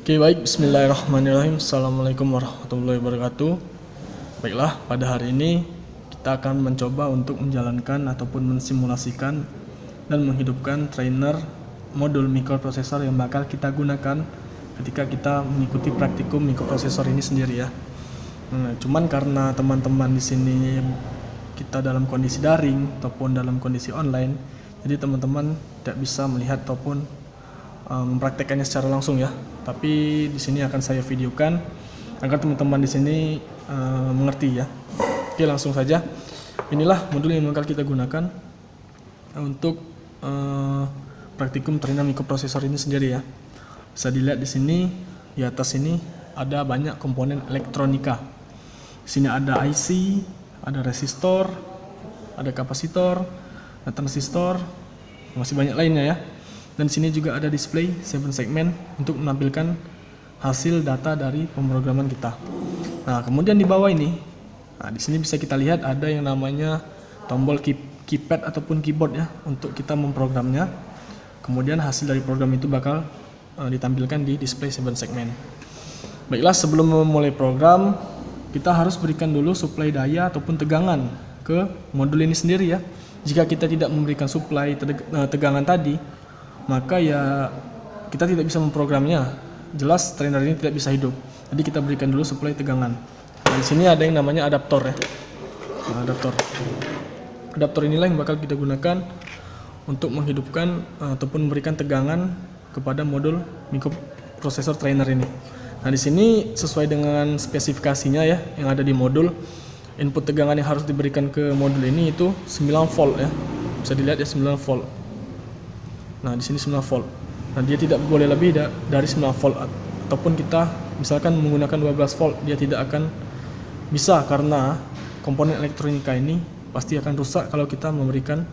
Oke, baik, bismillahirrahmanirrahim. Assalamualaikum warahmatullahi wabarakatuh. Baiklah, pada hari ini kita akan mencoba untuk menjalankan ataupun mensimulasikan dan menghidupkan trainer modul mikroprosesor yang bakal kita gunakan ketika kita mengikuti praktikum mikroprosesor ini sendiri ya. Cuman karena teman-teman di sini kita dalam kondisi daring ataupun dalam kondisi online, jadi teman-teman tidak bisa melihat ataupun mempraktekannya secara langsung ya. Tapi di sini akan saya videokan agar teman-teman di sini mengerti ya. Oke, langsung saja. Inilah modul yang bakal kita gunakan untuk praktikum trainer mikroprosesor ini sendiri ya. Bisa dilihat di sini, di atas ini ada banyak komponen elektronika. Di sini ada IC, ada resistor, ada kapasitor, ada transistor, masih banyak lainnya ya. Dan di sini juga ada display 7 segmen untuk menampilkan hasil data dari pemrograman kita. Nah, kemudian di bawah ini, di sini bisa kita lihat ada yang namanya tombol keypad ataupun keyboard ya untuk kita memprogramnya. Kemudian hasil dari program itu bakal ditampilkan di display 7 segmen. Baiklah, sebelum memulai program, kita harus berikan dulu suplai daya ataupun tegangan ke modul ini sendiri ya. Jika kita tidak memberikan suplai tegangan tadi, maka ya kita tidak bisa memprogramnya. Jelas trainer ini tidak bisa hidup. Jadi kita berikan dulu suplai tegangan. Nah, di sini ada yang namanya adaptor ya. Nah, adaptor inilah yang bakal kita gunakan untuk menghidupkan ataupun memberikan tegangan kepada modul mikroprosesor trainer ini. Nah, di sini sesuai dengan spesifikasinya ya yang ada di modul, input tegangan yang harus diberikan ke modul ini itu 9 volt ya. Bisa dilihat ya 9 volt. Nah, di sini 9 volt. Nah, dia tidak boleh lebih dari 9 volt ataupun kita misalkan menggunakan 12 volt, dia tidak akan bisa karena komponen elektronika ini pasti akan rusak kalau kita memberikan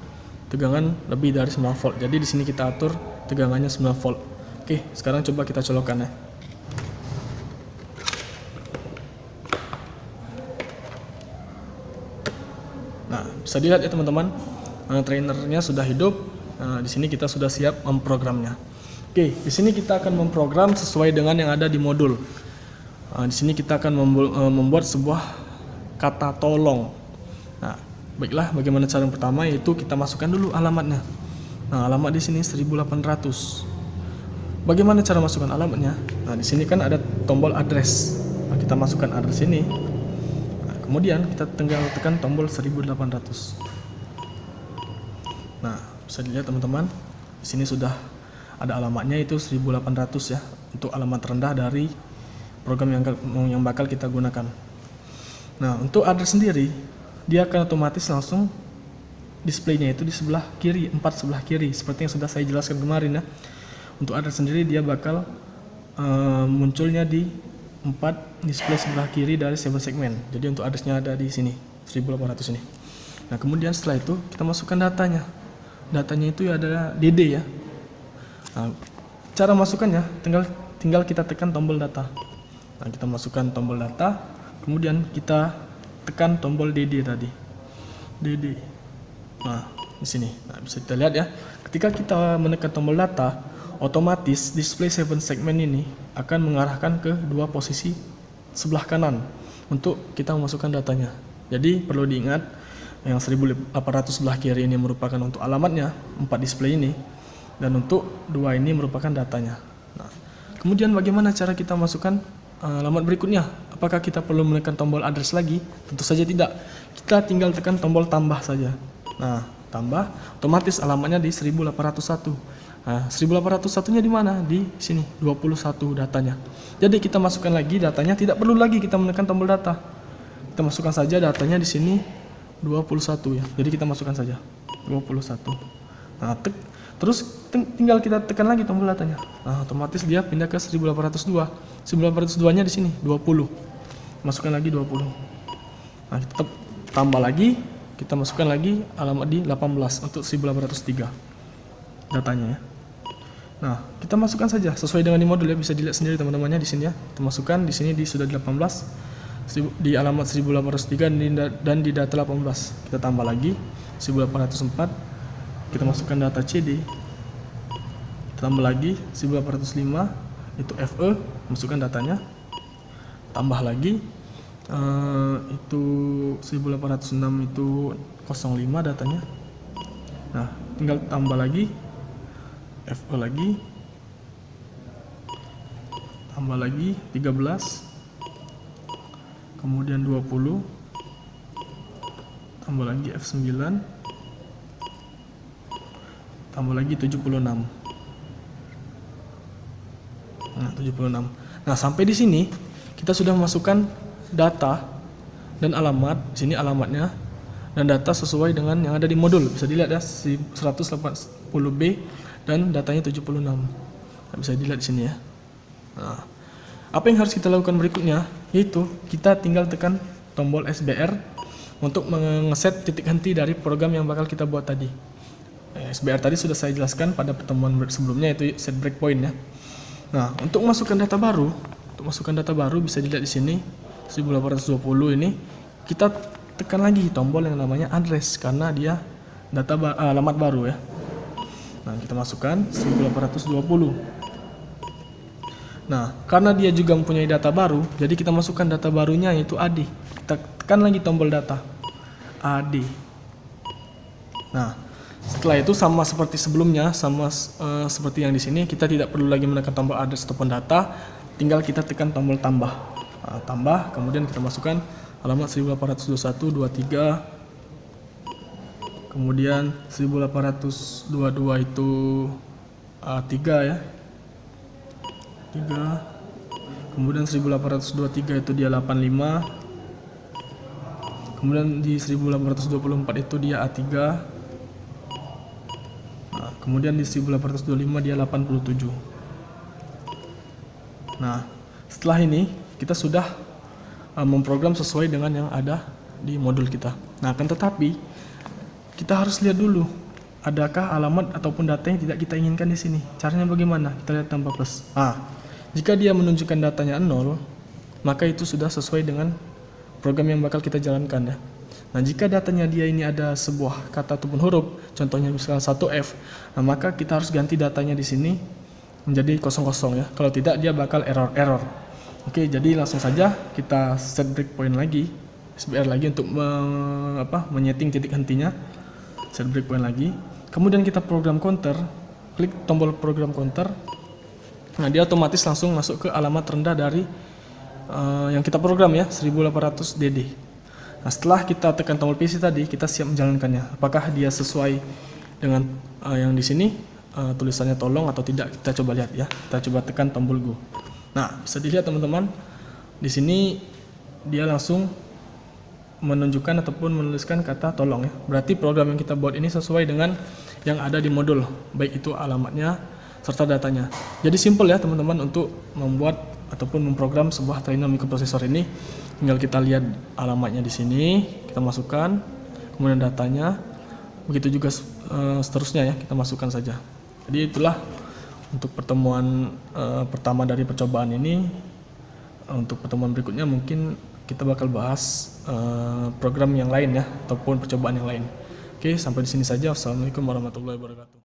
tegangan lebih dari 9 volt. Jadi di sini kita atur tegangannya 9 volt. Oke, sekarang coba kita colokkan ya. Nah, bisa dilihat ya teman-teman, trainernya sudah hidup. Nah, di sini kita sudah siap memprogramnya. Oke, di sini kita akan memprogram sesuai dengan yang ada di modul. Di sini kita akan membuat sebuah kata tolong. Nah, baiklah, bagaimana cara yang pertama yaitu kita masukkan dulu alamatnya. Nah, alamat di sini 1800. Bagaimana cara masukkan alamatnya? Nah, di sini kan ada tombol address. Nah, kita masukkan address ini. Nah, kemudian kita tinggal tekan tombol 1800. Nah, bisa dilihat teman-teman, di sini sudah ada alamatnya itu 1800 ya, untuk alamat rendah dari program yang bakal kita gunakan. Nah, untuk address sendiri, dia akan otomatis langsung displaynya itu di sebelah kiri, 4 sebelah kiri, seperti yang sudah saya jelaskan kemarin ya. Untuk address sendiri dia bakal munculnya di 4 display sebelah kiri dari 7 segmen. Jadi untuk addressnya ada di sini, 1800 ini. Nah, kemudian setelah itu kita masukkan datanya. Datanya itu adalah DD ya. Nah, cara masukkannya tinggal kita tekan tombol data. Nah, kita masukkan tombol data, kemudian kita tekan tombol DD tadi. DD. Nah, di sini. Nah, bisa kita lihat ya. Ketika kita menekan tombol data, otomatis display 7 segmen ini akan mengarahkan ke dua posisi sebelah kanan untuk kita memasukkan datanya. Jadi perlu diingat, yang 1800 sebelah kiri ini merupakan untuk alamatnya, 4 display ini, dan untuk 2 ini merupakan datanya. Nah, kemudian bagaimana cara kita masukkan alamat berikutnya? Apakah kita perlu menekan tombol address lagi? Tentu saja tidak. Kita tinggal tekan tombol tambah saja. Nah, tambah, otomatis alamatnya di 1801. Nah, 1801-nya di mana? Di sini, 21 datanya. Jadi kita masukkan lagi datanya, tidak perlu lagi kita menekan tombol data. Kita masukkan saja datanya di sini 21 ya. Jadi kita masukkan saja 21. Nah, terus tinggal kita tekan lagi tombol datanya. Nah, otomatis dia pindah ke 1802. 1802-nya di sini 20. Masukkan lagi 20. Nah, kita tambah lagi, kita masukkan lagi alamat di 18 untuk 1803 datanya ya. Nah, kita masukkan saja sesuai dengan di modul ya, bisa dilihat sendiri teman-temannya di sini ya. Kita masukkan di sini di sudah 18. Di alamat 1803 dan di data 18 kita tambah lagi 1804, kita masukkan data CD, tambah lagi 1805, itu FE, masukkan datanya, tambah lagi itu 1806 itu 05 datanya. Nah, tinggal tambah lagi FE lagi, tambah lagi 13, kemudian 20, tambah lagi F9, tambah lagi 76. Nah, 76. Nah, sampai di sini kita sudah memasukkan data dan alamat. Di sini alamatnya dan data sesuai dengan yang ada di modul. Bisa dilihat ya, 180B dan datanya 76. Nah, bisa dilihat di sini ya. Nah, apa yang harus kita lakukan berikutnya yaitu kita tinggal tekan tombol SBR untuk mengeset titik henti dari program yang bakal kita buat tadi. SBR tadi sudah saya jelaskan pada pertemuan sebelumnya, yaitu set breakpoint ya. Nah, untuk masukkan data baru, bisa dilihat di sini 1820 ini kita tekan lagi tombol yang namanya address karena dia alamat baru ya. Nah, kita masukkan 1820. Nah, karena dia juga mempunyai data baru, jadi kita masukkan data barunya yaitu AD. Kita tekan lagi tombol data AD. Nah, setelah itu sama seperti sebelumnya, seperti yang di sini, kita tidak perlu lagi menekan tombol address ataupun data, tinggal kita tekan tombol tambah. Nah, tambah, kemudian kita masukkan alamat 1821 23, kemudian 1822 itu 3 ya. 3, kemudian 1823 itu dia 85, kemudian di 1824 itu dia A3, nah, kemudian di 1825 dia 87. Nah, setelah ini kita sudah memprogram sesuai dengan yang ada di modul kita. Nah, akan tetapi kita harus lihat dulu adakah alamat ataupun data yang tidak kita inginkan di sini. Caranya bagaimana? Kita lihat tanpa plus. Jika dia menunjukkan datanya 0, maka itu sudah sesuai dengan program yang bakal kita jalankan ya. Nah, jika datanya dia ini ada sebuah kata ataupun huruf, contohnya misalnya 1F, nah maka kita harus ganti datanya di sini menjadi 00 ya. Kalau tidak dia bakal error. Oke, jadi langsung saja kita set breakpoint lagi, SBR lagi untuk menyeting titik hentinya. Set breakpoint lagi. Kemudian kita program counter, klik tombol program counter. Nah, dia otomatis langsung masuk ke alamat rendah dari yang kita program ya, 1800 DD. Nah, setelah kita tekan tombol PC tadi, kita siap menjalankannya. Apakah dia sesuai dengan yang di sini tulisannya tolong atau tidak? Kita coba lihat ya. Kita coba tekan tombol go. Nah, bisa dilihat teman-teman, di sini dia langsung menunjukkan ataupun menuliskan kata tolong ya. Berarti program yang kita buat ini sesuai dengan yang ada di modul, baik itu alamatnya serta datanya. Jadi simple ya teman-teman untuk membuat ataupun memprogram sebuah Trainium microprocessor ini. Tinggal kita lihat alamatnya di sini, kita masukkan, kemudian datanya, begitu juga seterusnya ya, kita masukkan saja. Jadi itulah untuk pertemuan pertama dari percobaan ini. Untuk pertemuan berikutnya mungkin kita bakal bahas program yang lain ya, ataupun percobaan yang lain. Oke, sampai di sini saja. Wassalamualaikum warahmatullahi wabarakatuh.